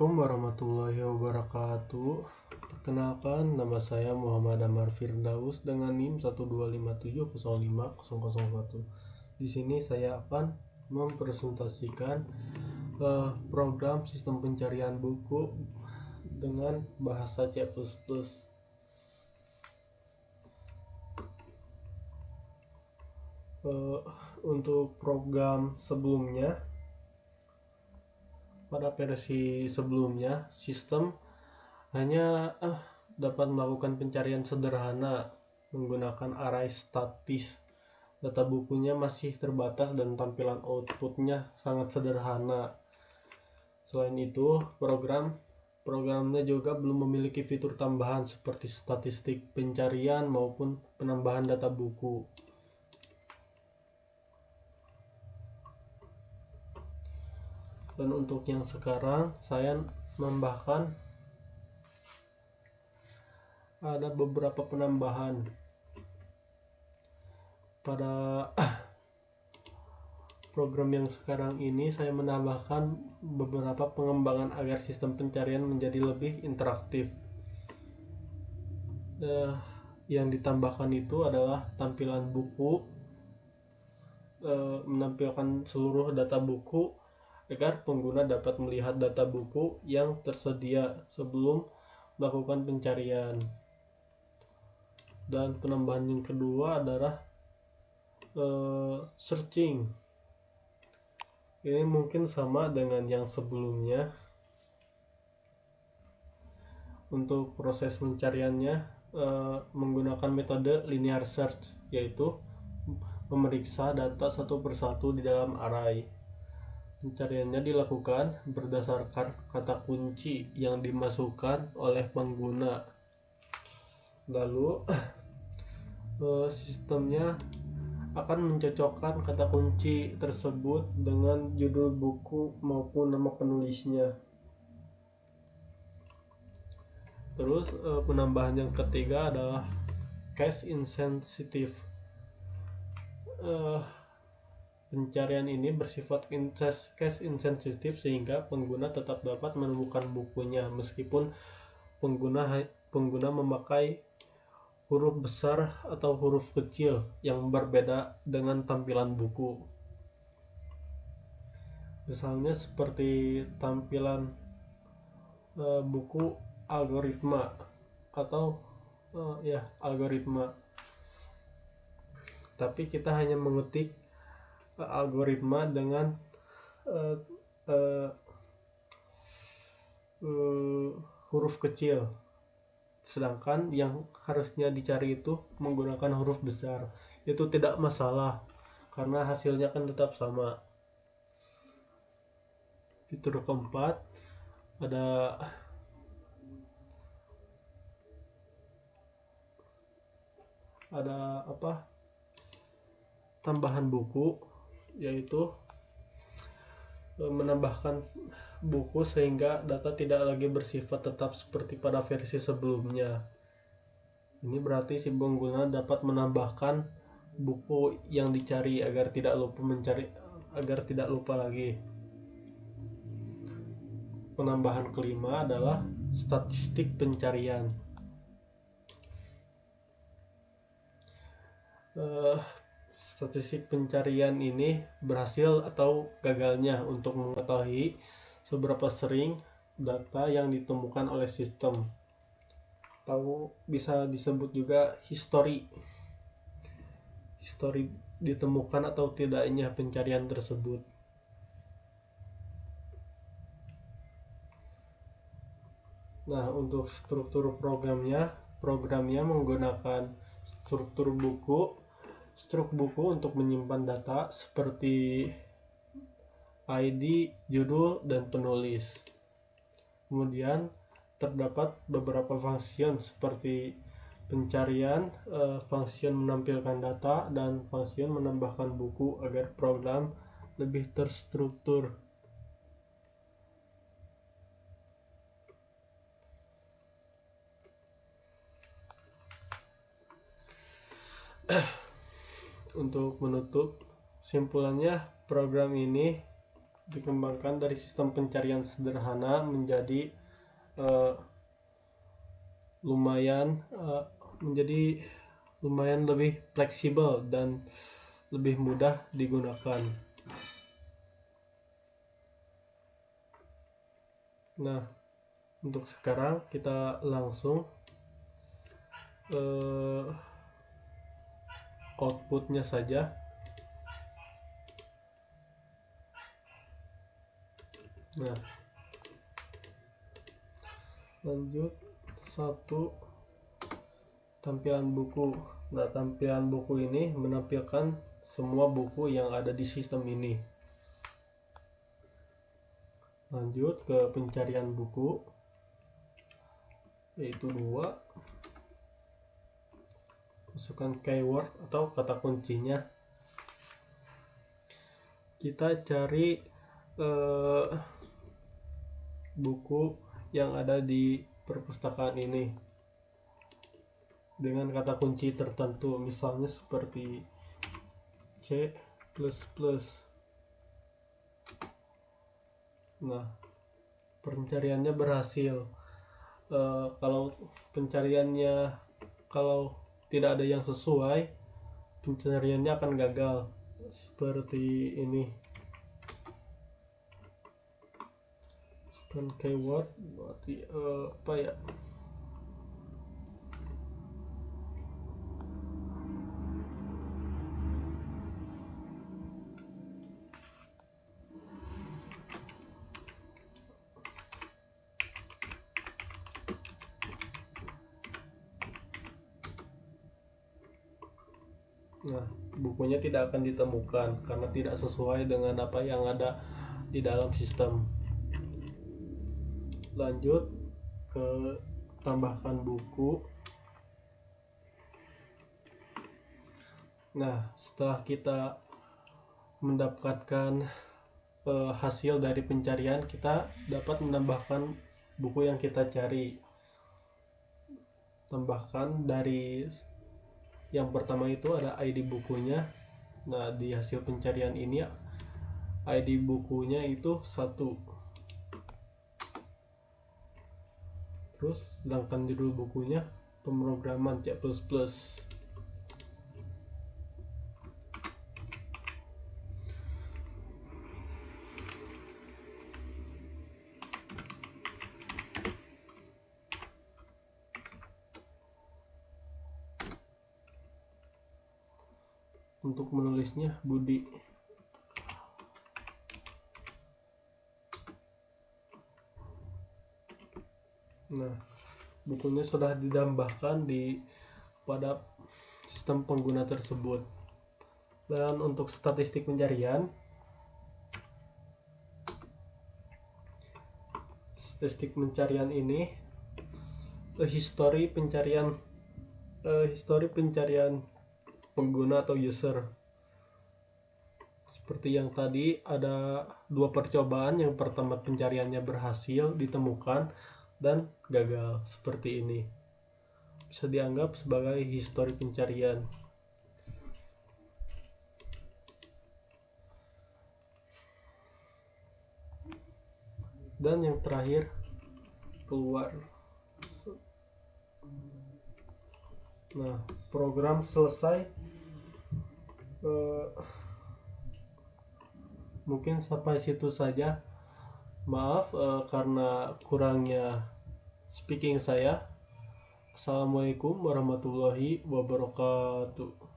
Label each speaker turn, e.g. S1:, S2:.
S1: Assalamualaikum warahmatullahi wabarakatuh. Perkenalkan, nama saya Muhammad Amar Firdaus dengan NIM 125705001. Di sini saya akan mempresentasikan program sistem pencarian buku dengan bahasa C++. Untuk program sebelumnya, pada versi sebelumnya, sistem hanya dapat melakukan pencarian sederhana menggunakan array statis. Data bukunya masih terbatas dan tampilan outputnya sangat sederhana. Selain itu, programnya juga belum memiliki fitur tambahan seperti statistik pencarian maupun penambahan data buku. Dan untuk yang sekarang, saya menambahkan ada beberapa penambahan pada program yang sekarang ini. Saya menambahkan beberapa pengembangan agar sistem pencarian menjadi lebih interaktif. Yang ditambahkan itu adalah tampilan buku, menampilkan seluruh data buku agar pengguna dapat melihat data buku yang tersedia sebelum melakukan pencarian. Dan penambahan yang kedua adalah searching. Ini mungkin sama dengan yang sebelumnya. Untuk proses pencariannya menggunakan metode linear search, yaitu memeriksa data satu persatu di dalam array. Pencariannya dilakukan berdasarkan kata kunci yang dimasukkan oleh pengguna. Lalu sistemnya akan mencocokkan kata kunci tersebut dengan judul buku maupun nama penulisnya. Terus penambahan yang ketiga adalah case insensitive. Pencarian ini bersifat case insensitive sehingga pengguna tetap dapat menemukan bukunya meskipun pengguna memakai huruf besar atau huruf kecil yang berbeda dengan tampilan buku. Misalnya seperti tampilan buku algoritma atau algoritma. Tapi kita hanya mengetik algoritma dengan huruf kecil, sedangkan yang harusnya dicari itu menggunakan huruf besar. Itu tidak masalah karena hasilnya kan tetap sama. Fitur keempat ada tambahan buku, yaitu menambahkan buku sehingga data tidak lagi bersifat tetap seperti pada versi sebelumnya. Ini berarti si pengguna dapat menambahkan buku yang dicari agar tidak lupa lagi. Penambahan kelima adalah statistik pencarian. Statistik pencarian ini berhasil atau gagalnya untuk mengetahui seberapa sering data yang ditemukan oleh sistem, atau bisa disebut juga histori ditemukan atau tidaknya pencarian tersebut. Nah, untuk struktur programnya menggunakan struktur buku untuk menyimpan data seperti ID, judul, dan penulis. Kemudian terdapat beberapa function seperti pencarian, function menampilkan data, dan function menambahkan buku agar program lebih terstruktur. Untuk menutup, simpulannya program ini dikembangkan dari sistem pencarian sederhana menjadi uh, lumayan menjadi lumayan lebih fleksibel dan lebih mudah digunakan. Nah, untuk sekarang kita langsung outputnya saja. Nah, lanjut satu, tampilan buku. Nah, tampilan buku ini menampilkan semua buku yang ada di sistem ini. Lanjut ke pencarian buku, yaitu 2. Masukkan keyword atau kata kuncinya. Kita cari buku yang ada di perpustakaan ini dengan kata kunci tertentu, misalnya seperti C++. Nah, pencariannya berhasil. Kalau tidak ada yang sesuai, pencariannya akan gagal seperti ini. Keyword berarti apa ya? Nah, bukunya tidak akan ditemukan karena tidak sesuai dengan apa yang ada di dalam sistem. Lanjut ke tambahkan buku. Nah, setelah kita mendapatkan hasil dari pencarian, kita dapat menambahkan buku yang kita cari. Tambahkan dari yang pertama itu ada ID bukunya. Nah, di hasil pencarian ini ID bukunya itu 1. Terus sedangkan judul bukunya pemrograman C++. Untuk menulisnya Budi. Nah, bukunya sudah ditambahkan pada sistem pengguna tersebut. Dan untuk statistik pencarian, ini histori pencarian pengguna atau user. Seperti yang tadi, ada 2 percobaan. Yang pertama pencariannya berhasil ditemukan dan gagal, seperti ini. Bisa dianggap sebagai histori pencarian. Dan yang terakhir, keluar. Nah, program selesai. Mungkin sampai situ saja. Maaf karena kurangnya speaking saya. Assalamualaikum warahmatullahi wabarakatuh.